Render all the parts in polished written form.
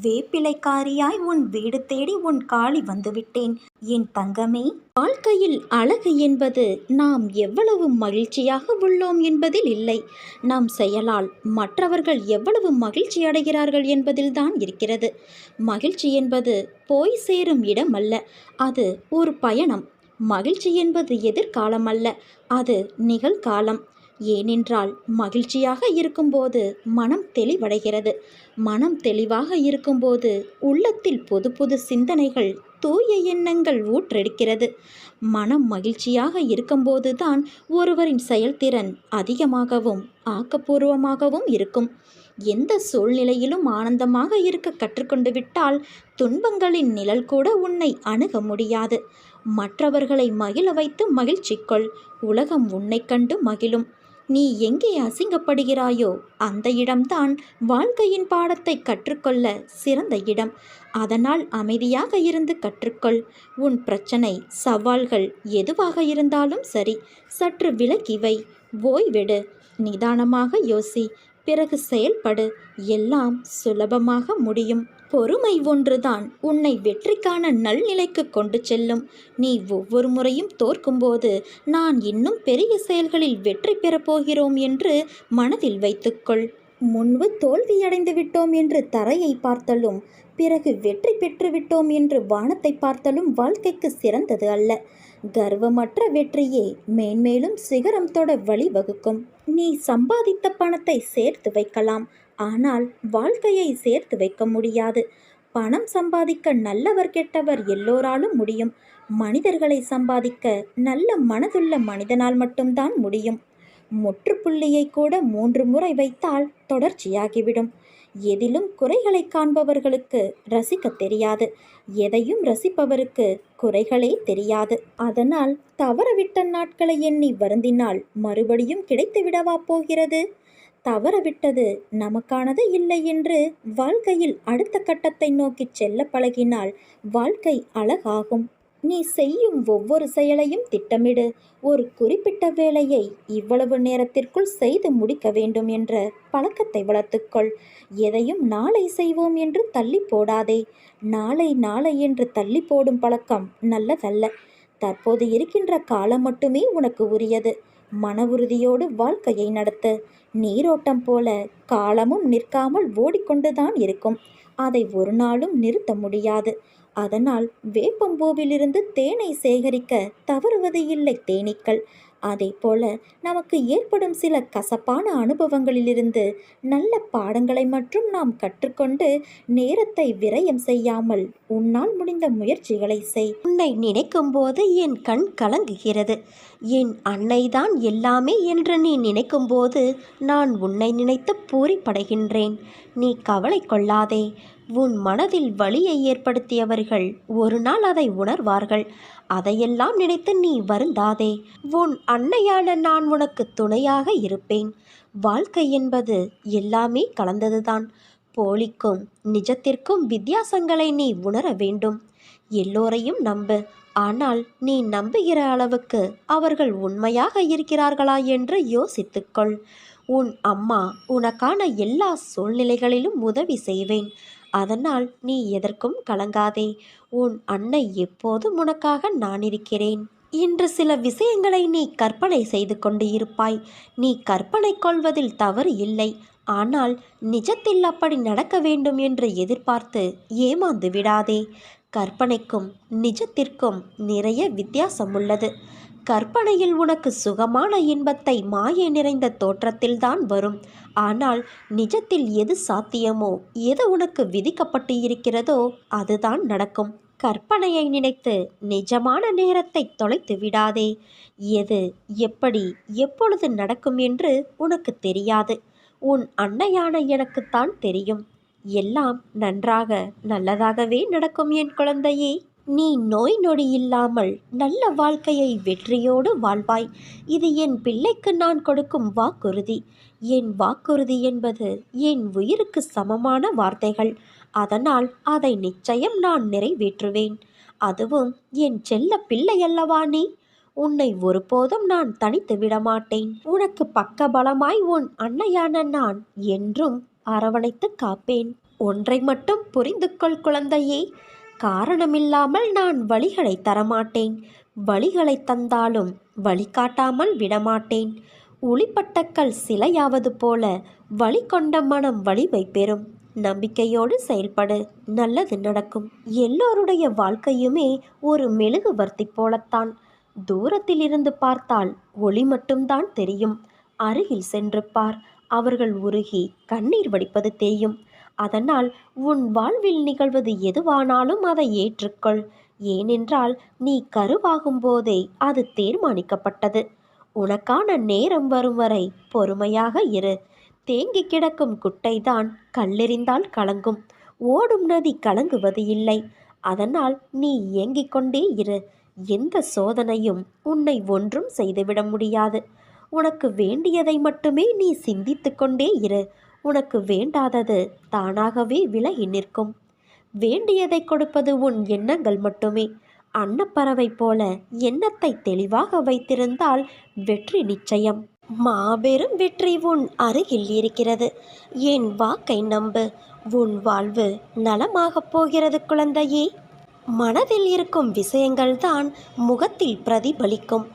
வேப்பிலைக்காரியாய் உன் வீடு தேடி உன் காலி வந்துவிட்டேன். என் தங்கமே, வாழ்க்கையில் அழகு என்பது நாம் எவ்வளவு மகிழ்ச்சியாக உள்ளோம் என்பதில் இல்லை, நம் செயலால் மற்றவர்கள் எவ்வளவு மகிழ்ச்சி அடைகிறார்கள் என்பதில்தான் இருக்கிறது. மகிழ்ச்சி என்பது போய் சேரும் இடம் அல்ல, அது ஒரு பயணம். மகிழ்ச்சி என்பது எதிர்காலம் அல்ல, அது நிகழ்காலம். ஏனென்றால் மகிழ்ச்சியாக இருக்கும்போது மனம் தெளிவடைகிறது. மனம் தெளிவாக இருக்கும்போது உள்ளத்தில் புது புது சிந்தனைகள், தூய எண்ணங்கள் ஊற்றெடுக்கிறது. மனம் மகிழ்ச்சியாக இருக்கும்போது தான் ஒருவரின் செயல்திறன் அதிகமாகவும் ஆக்கப்பூர்வமாகவும் இருக்கும். எந்த சூழ்நிலையிலும் ஆனந்தமாக இருக்க கற்றுக்கொண்டு விட்டால் துன்பங்களின் நிழல் கூட உன்னை அணுக முடியாது. மற்றவர்களை மகிழ வைத்து மகிழ்ச்சிக்கொள், உலகம் உன்னை கண்டு மகிழும். நீ எங்கே அசிங்கப்படுகிறாயோ அந்த இடம்தான் வாழ்க்கையின் பாடத்தை கற்றுக்கொள்ள சிறந்த இடம். அதனால் அமைதியாக இருந்து கற்றுக்கொள். உன் பிரச்சனை, சவால்கள் எதுவாக இருந்தாலும் சரி, சற்று விலக்கி வை, ஓய்வெடு, நிதானமாக யோசி, பிறகு செயல்படு. எல்லாம் சுலபமாக முடியும். பொறுமை ஒன்றுதான் உன்னை வெற்றிக்கான நல்நிலைக்கு கொண்டு செல்லும். நீ ஒவ்வொரு முறையும் தோற்கும்போது நான் இன்னும் பெரிய செயல்களில் வெற்றி பெறப் போகிறோம் என்று மனதில் வைத்துக்கொள். முன்பு தோல்வியடைந்து விட்டோம் என்று தரையை பார்த்தலும், பிறகு வெற்றி பெற்றுவிட்டோம் என்று வானத்தை பார்த்தலும் வாழ்க்கைக்கு சிறந்தது அல்ல. கர்வமற்ற வெற்றியே மேன்மேலும் சிகரம் தொட வழிவகுக்கும். நீ சம்பாதித்த பணத்தை சேர்த்து வைக்கலாம், ஆனால் வாழ்க்கையை சேர்த்து வைக்க முடியாது. பணம் சம்பாதிக்க நல்லவர் கெட்டவர் எல்லோராலும் முடியும். மனிதர்களை சம்பாதிக்க நல்ல மனதுள்ள மனிதனால் மட்டும்தான் முடியும். முற்றுப்புள்ளியை கூட 3 முறை வைத்தால் தொடர்ச்சியாகிவிடும். எதிலும் குறைகளை காண்பவர்களுக்கு ரசிக்க தெரியாது, எதையும் ரசிப்பவருக்கு குறைகளே தெரியாது. அதனால் தவறவிட்ட நாட்களை எண்ணி வருந்தினால் மறுபடியும் கிடைத்து விடவா போகிறது? தவறவிட்டது நமக்கானது இல்லை என்று வாழ்க்கையில் அடுத்த கட்டத்தை நோக்கி செல்ல பழகினால் வாழ்க்கை அழகாகும். நீ செய்யும் ஒவ்வொரு செயலையும் திட்டமிடு. ஒரு குறிப்பிட்ட வேலையை இவ்வளவு நேரத்திற்குள் செய்து முடிக்க வேண்டும் என்ற பழக்கத்தை வளர்த்துக்கொள். எதையும் நாளை செய்வோம் என்று தள்ளி போடாதே. நாளை நாளை என்று தள்ளி போடும் பழக்கம் நல்லதல்ல. தற்போது இருக்கின்ற காலம் மட்டுமே உனக்கு உரியது. மன உறுதியோடு வாழ்க்கையை நடத்து. நீரோட்டம் போல காலமும் நிற்காமல் ஓடிக்கொண்டுதான் இருக்கும். அதை ஒரு நாளும் நிறுத்த முடியாது. அதனால் வேப்பம்பூவிலிருந்து தேனை சேகரிக்க தவறுவது இல்லை தேனீக்கள். அதே போல நமக்கு ஏற்படும் சில கசப்பான அனுபவங்களிலிருந்து நல்ல பாடங்களை மட்டும் நாம் கற்றுக்கொண்டு நேரத்தை விரயம் செய்யாமல் உன்னால் முடிந்த முயற்சிகளை செய். உன்னை நினைக்கும் போது என் கண் கலங்குகிறது. என் அன்னைதான் எல்லாமே என்று நீ நினைக்கும் போது நான் உன்னை நினைத்து பூரிப்படைகின்றேன். நீ கவலை கொள்ளாதே. உன் மனதில் வலியை ஏற்படுத்தியவர்கள் ஒரு நாள் அதை உணர்வார்கள். அதையெல்லாம் நினைத்து நீ வருந்தாதே. உன் அன்னையான நான் உனக்கு துணையாக இருப்பேன். வாழ்க்கை என்பது எல்லாமே கலந்ததுதான். போலிக்கும் நிஜத்திற்கும் வித்தியாசங்களை நீ உணர வேண்டும். எல்லோரையும் நம்பு, ஆனால் நீ நம்புகிற அளவுக்கு அவர்கள் உண்மையாக இருக்கிறார்களா என்று யோசித்துக்கொள். உன் அம்மா உனக்கான எல்லா சூழ்நிலைகளிலும் உதவி செய்வேன். அதனால் நீ எதற்கும் கலங்காதே. உன் அன்னை எப்போதும் உனக்காக நான் இருக்கிறேன். இன்று சில விஷயங்களை நீ கற்பனை செய்து கொண்டு இருப்பாய். நீ கற்பனை கொள்வதில் தவறு இல்லை. ஆனால் நிஜத்தில் அப்படி நடக்க வேண்டும் என்று எதிர்பார்த்து ஏமாந்து விடாதே. கற்பனைக்கும் நிஜத்திற்கும் நிறைய வித்தியாசம் உள்ளது. கற்பனையில் உனக்கு சுகமான இன்பத்தை மாயை நிறைந்த தோற்றத்தில்தான் வரும். ஆனால் நிஜத்தில் எது சாத்தியமோ, எது உனக்கு விதிக்கப்பட்டு இருக்கிறதோ அதுதான் நடக்கும். கற்பனையை நினைத்து நிஜமான நேரத்தை தொலைத்து விடாதே. எது எப்படி எப்பொழுது நடக்கும் என்று உனக்கு தெரியாது. உன் அன்னையான எனக்குத்தான் தெரியும். எல்லாம் நன்றாக நல்லதாகவே நடக்கும் என் குழந்தையே. நீ நோய் நொடி இல்லாமல் நல்ல வாழ்க்கையை வெற்றியோடு வாழ்வாய். இது என் பிள்ளைக்கு நான் கொடுக்கும் வாக்குறுதி. என் வாக்குறுதி என்பது என் உயிருக்கு சமமான வார்த்தைகள். அதனால் அதை நிச்சயம் நான் நிறைவேற்றுவேன். அதுவும் என் செல்ல பிள்ளை அல்லவா நீ? உன்னை ஒருபோதும் நான் தனித்து விடமாட்டேன். உனக்கு பக்கபலமாய் உன் அன்னையான நான் என்றும் அரவணைத்து காப்பேன். ஒன்றை மட்டும் புரிந்து கொள் குழந்தையே, காரணமில்லாமல் நான் வழிகளை தரமாட்டேன். வழிகளை தந்தாலும் வழிகாட்டாமல் விடமாட்டேன். உளிப்பட்ட கல் சிலையாவது போல வழி கொண்ட மனம் வலிமை பெறும். நம்பிக்கையோடு செயல்படு, நல்லது நடக்கும். எல்லோருடைய வாழ்க்கையுமே ஒரு மெழுகுவர்த்தி போலத்தான். தூரத்தில் இருந்து பார்த்தால் ஒளி மட்டும்தான் தெரியும். அருகில் சென்று பார், அவர்கள் உருகி கண்ணீர் வடிப்பது தெரியும். அதனால் உன் வாழ்வில் நிகழ்வது எதுவானாலும் அதை ஏற்றுக்கொள். ஏனென்றால் நீ கருவாகும் போதே அது தீர்மானிக்கப்பட்டது. உனக்கான நேரம் வரும் வரை பொறுமையாக இரு. தேங்கி கிடக்கும் குட்டைதான் கல்லெறிந்தால் கலங்கும். ஓடும் நதி கலங்குவது இல்லை. அதனால் நீ ஏங்கிக் கொண்டே இரு. எந்த சோதனையும் உன்னை ஒன்றும் செய்துவிட முடியாது. உனக்கு வேண்டியதை மட்டுமே நீ சிந்தித்து கொண்டே இரு. உனக்கு வேண்டாதது தானாகவே விலகி நிற்கும். வேண்டியதை கொடுப்பது உன் எண்ணங்கள் மட்டுமே. அன்னப்பறவை போல எண்ணத்தை தெளிவாக வைத்திருந்தால் வெற்றி நிச்சயம். மாபெரும் வெற்றி உன் அருகில் இருக்கிறது. என் வாக்கை நம்பு. உன் வாழ்வு நலமாகப் போகிறது குழந்தையே. மனதில் இருக்கும் விஷயங்கள்தான் முகத்தில் பிரதிபலிக்கும்.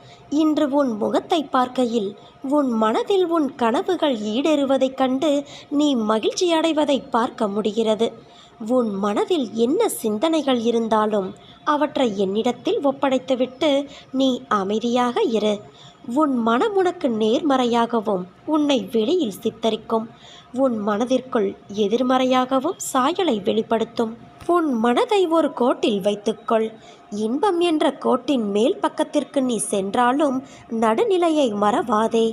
இன்று உன் முகத்தை பார்க்கையில் உன் மனதில் உன் கனவுகள் ஈடேறுவதைக் கண்டு நீ மகிழ்ச்சி அடைவதை பார்க்க முடிகிறது. உன் மனதில் என்ன சிந்தனைகள் இருந்தாலும் அவற்றை என்னிடத்தில் ஒப்படைத்துவிட்டு நீ அமைதியாக இரு. உன் மனம் உனக்கு நேர்மறையாகவும் உன்னை வெளியில் சித்தரிக்கும். உன் மனதிற்குள் எதிர்மறையாகவும் சாயலை வெளிப்படுத்தும். உன் மனதை ஒரு கோட்டில் வைத்துக்கொள். இன்பம் என்ற கோட்டின் மேல் பக்கத்திற்கு நீ சென்றாலும் நடுநிலையை மறவாதே.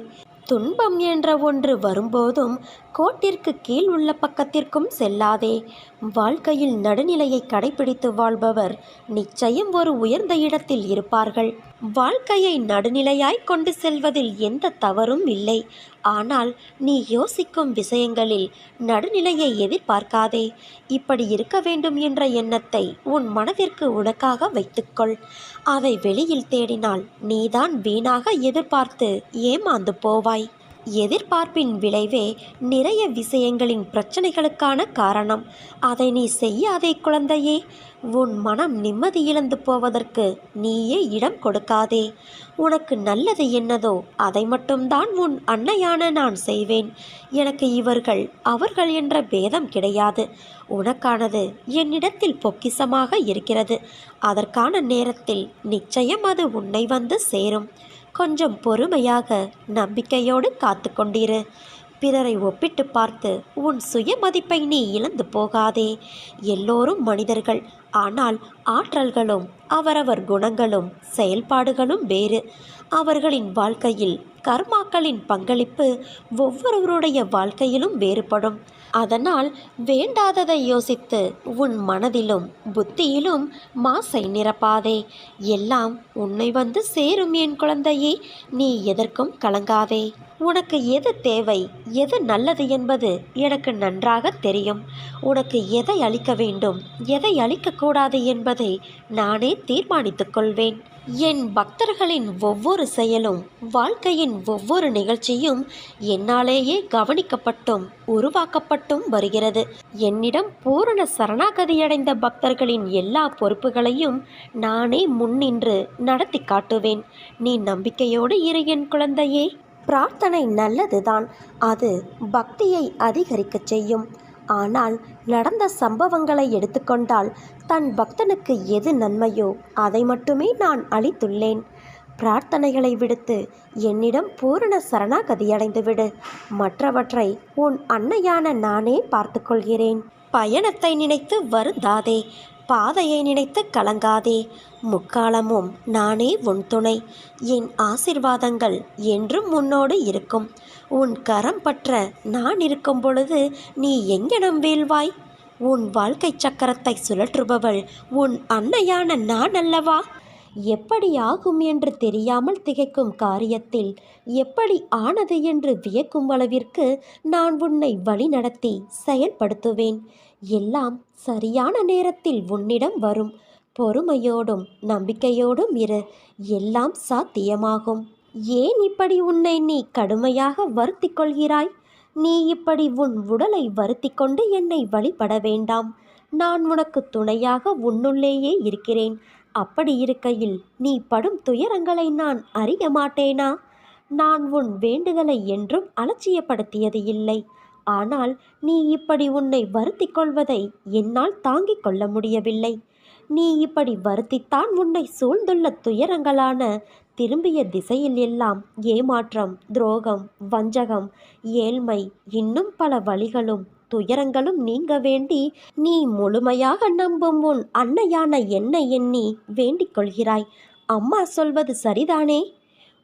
துன்பம் என்ற ஒன்று வரும்போதும் கோட்டிற்கு கீழ் உள்ள பக்கத்திற்கும் செல்லாதே. வாழ்க்கையில் நடுநிலையை கடைபிடித்து வாழ்பவர் நிச்சயம் ஒரு உயர்ந்த இடத்தில் இருப்பார்கள். வாழ்க்கையை நடுநிலையாய் கொண்டு செல்வதில் எந்த தவறும் இல்லை. ஆனால் நீ யோசிக்கும் விஷயங்களில் நடுநிலையை எதிர்பார்க்காதே. இப்படி இருக்க வேண்டும் என்ற எண்ணத்தை உன் மனதிற்கு உனக்காக வைத்துக்கொள். அதை வெளியில் தேடினால் நீதான் வீணாக எதிர்பார்த்து ஏமாந்து போவாய். எதிர்பார்ப்பின் விளைவே நிறைய விஷயங்களின் பிரச்சனைகளுக்கான காரணம். அதை நீ செய்யாதே குழந்தையே. உன் மனம் நிம்மதி இழந்து போவதற்கு நீயே இடம் கொடுக்காதே. உனக்கு நல்லது என்னதோ அதை மட்டும்தான் உன் அன்னையான நான் செய்வேன். எனக்கு இவர்கள் அவர்கள் என்ற பேதம் கிடையாது. உனக்கானது என்னிடத்தில் பொக்கிசமாக இருக்கிறது. அதற்கான நேரத்தில் நிச்சயம் அது உன்னை வந்து சேரும். கொஞ்சம் பொறுமையாக நம்பிக்கையோடு காத்து கொண்டிரு. பிறரை ஒப்பிட்டு பார்த்து உன் சுய மதிப்பை நீ இழந்து போகாதே. எல்லோரும் மனிதர்கள். ஆனால் ஆற்றல்களும் அவரவர் குணங்களும் செயல்பாடுகளும் வேறு. அவர்களின் வாழ்க்கையில் கர்மாக்களின் பங்களிப்பு ஒவ்வொருவருடைய வாழ்க்கையிலும் வேறுபடும். அதனால் வேண்டாததை யோசித்து உன் மனதிலும் புத்தியிலும் மாசை நிரப்பாதே. எல்லாம் உன்னை வந்து சேரும் என் குழந்தையே. நீ எதற்கும் கலங்காதே. உனக்கு எது தேவை, எது நல்லது என்பது எனக்கு நன்றாக தெரியும். உனக்கு எதை அளிக்க வேண்டும், எதை அளிக்கக்கூடாது என்பதை நானே தீர்மானித்துக் கொள்வேன். என் பக்தர்களின் ஒவ்வொரு செயலும் வாழ்க்கையின் ஒவ்வொரு நிகழ்ச்சியும் என்னாலேயே கவனிக்கப்பட்டும் உருவாக்கப்பட்டும் வருகிறது. என்னிடம் பூரண சரணாகதியடைந்த பக்தர்களின் எல்லா பொறுப்புகளையும் நானே முன்னின்று நடத்தி காட்டுவேன். நீ நம்பிக்கையோடு இரு என் குழந்தையே. பிரார்த்தனை நல்லதுதான். அது பக்தியை அதிகரிக்கச் செய்யும். ஆனால் நடந்த சம்பவங்களை எடுத்துக்கொண்டால் தன் பக்தனுக்கு எது நன்மையோ அதை மட்டுமே நான் அளித்துள்ளேன். பிரார்த்தனைகளை விடுத்து என்னிடம் பூரண சரணாகதியடைந்துவிடு. மற்றவற்றை உன் அன்னையான நானே பார்த்து கொள்கிறேன். பயணத்தை நினைத்து வருந்தாதே. பாதையை நினைத்து கலங்காதே. முக்காலமும் நானே உன் துணை. என் ஆசிர்வாதங்கள் என்றும் உன்னோடு இருக்கும். உன் கரம் பற்ற நான் இருக்கும் பொழுது நீ எங்கனம் வீழ்வாய்? உன் வாழ்க்கை சக்கரத்தை சுழற்றுபவள் உன் அன்னையான நான் அல்லவா? எப்படி ஆகும் என்று தெரியாமல் திகைக்கும் காரியத்தில் எப்படி ஆனது என்று வியக்கும் அளவிற்கு நான் உன்னை வழிநடத்தி செயல்படுத்துவேன். எல்லாம் சரியான நேரத்தில் உன்னிடம் வரும். பொறுமையோடும் நம்பிக்கையோடும் இரு. எல்லாம் சாத்தியமாகும். ஏன் இப்படி உன்னை நீ கடுமையாக வருத்திக் கொள்கிறாய்? நீ இப்படி உன் உடலை வருத்தி கொண்டு என்னை வழிபட வேண்டாம். நான் உனக்கு துணையாக உன்னுள்ளேயே இருக்கிறேன். அப்படி இருக்கையில் நீ படும் துயரங்களை நான் அறிய மாட்டேனா? நான் உன் வேண்டுதலை என்றும் அலட்சியப்படுத்தியது இல்லை. ஆனால் நீ இப்படி உன்னை வருத்தி கொள்வதை என்னால் தாங்கிக் கொள்ள முடியவில்லை. நீ இப்படி வருத்தித்தான் உன்னை சூழ்ந்துள்ள துயரங்களான திரும்பிய திசையில் எல்லாம் ஏமாற்றம், துரோகம், வஞ்சகம், ஏழ்மை, இன்னும் பல வழிகளும் துயரங்களும் நீங்க வேண்டி நீ முழுமையாக நம்பும் உன் அன்னையான என்னை எண்ணி வேண்டிக் கொள்கிறாய். அம்மா சொல்வது சரிதானே?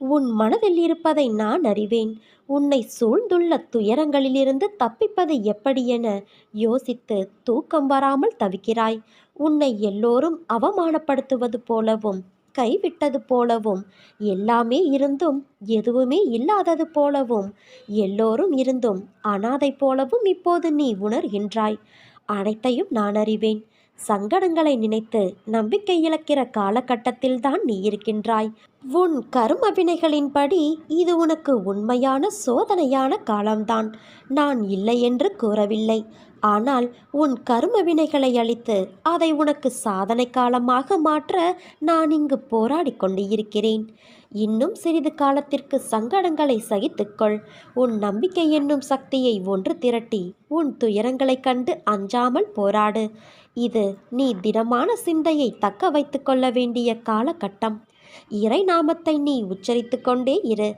உன் மனதில் இருப்பதை நான் அறிவேன். உன்னை சூழ்ந்துள்ள துயரங்களிலிருந்து தப்பிப்பது எப்படி என யோசித்து தூக்கம் வராமல் தவிக்கிறாய். உன்னை எல்லோரும் அவமானப்படுத்துவது போலவும், கைவிட்டது போலவும், எல்லாமே இருந்தும் எதுவுமே இல்லாதது போலவும், எல்லோரும் இருந்தும் அனாதை போலவும் இப்போது நீ உணர்கின்றாய். அனைத்தையும் நான் அறிவேன். சங்கடங்களை நினைத்து நம்பிக்கை இழக்கிற காலகட்டத்தில்தான் நீ இருக்கின்றாய். உன் கர்ம வினைகளின்படி இது உனக்கு உண்மையான சோதனையான காலம்தான். நான் இல்லை என்று கூறவில்லை. ஆனால் உன் கர்ம வினைகளை அழித்து அதை உனக்கு சாதனை காலமாக மாற்ற நான் இங்கு போராடி கொண்டு இருக்கிறேன். இன்னும் சிறிது காலத்திற்கு சங்கடங்களை சகித்துக்கொள். உன் நம்பிக்கை என்னும் சக்தியை ஒன்று திரட்டி உன் துயரங்களைக் கண்டு அஞ்சாமல் போராடு. இது நீ திடமான சிந்தையை தக்க வைத்து கொள்ள வேண்டிய காலகட்டம். இறை நாமத்தை நீ உச்சரித்து கொண்டே இரு.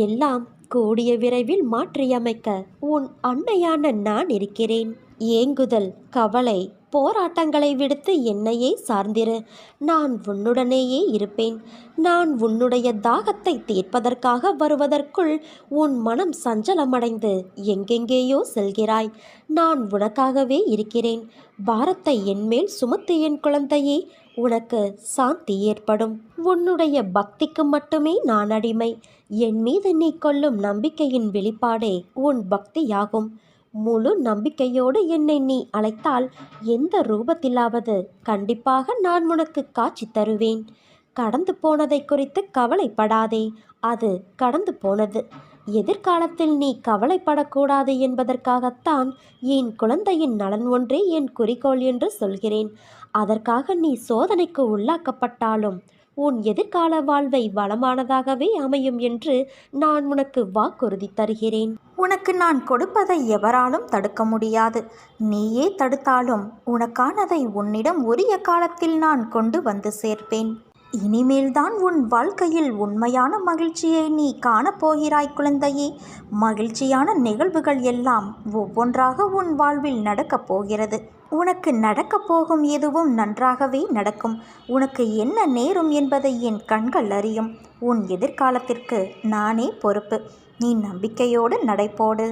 எல்லாம் கூடிய விரைவில் மாற்றியமைக்க உன் அன்னையான நான் இருக்கிறேன். ஏங்குதல், கவலை, போராட்டங்களை விடுத்து என்னையே சார்ந்திரு. நான் உன்னுடனேயே இருப்பேன். நான் உன்னுடைய தாகத்தை தீர்ப்பதற்காக வருவதற்குள் உன் மனம் சஞ்சலமடைந்து எங்கெங்கேயோ செல்கிறாய். நான் உனக்காகவே இருக்கிறேன். பாரத்தை என்மேல் சுமத்து என் குழந்தையே. உனக்கு சாந்தி ஏற்படும். உன்னுடைய பக்திக்கு மட்டுமே நான் அடிமை. என் மீது நீ கொள்ளும் நம்பிக்கையின் வெளிப்பாடே உன் பக்தியாகும். முழு நம்பிக்கையோடு என்னை நீ அழைத்தால் எந்த ரூபத்திலாவது கண்டிப்பாக நான் உனக்கு காட்சி தருவேன். கடந்து போனதை குறித்து கவலைப்படாதே. அது கடந்து போனது. எதிர்காலத்தில் நீ கவலைப்படக்கூடாது என்பதற்காகத்தான் என் குழந்தையின் நலன் ஒன்றே என் குறிக்கோள் என்று சொல்கிறேன். அதற்காக நீ சோதனைக்கு உள்ளாக்கப்பட்டாலும் உன் எதிர்கால வாழ்வை வளமானதாகவே அமையும் என்று நான் உனக்கு வாக்குறுதி தருகிறேன். உனக்கு நான் கொடுப்பதை எவராலும் தடுக்க முடியாது. நீயே தடுத்தாலும் உனக்கானதை உன்னிடம் உரிய காலத்தில் நான் கொண்டு வந்து சேர்ப்பேன். இனிமேல்தான் உன் வாழ்க்கையில் உண்மையான மகிழ்ச்சியை நீ காணப்போகிறாய் குழந்தையே. மகிழ்ச்சியான நிகழ்வுகள் எல்லாம் ஒவ்வொன்றாக உன் வாழ்வில் நடக்கப் போகிறது. உனக்கு நடக்கப் போகும் எதுவும் நன்றாகவே நடக்கும். உனக்கு என்ன நேரும் என்பதை என் கண்கள் அறியும். உன் எதிர்காலத்திற்கு நானே பொறுப்பு. நீ நம்பிக்கையோடு நடைபோடு.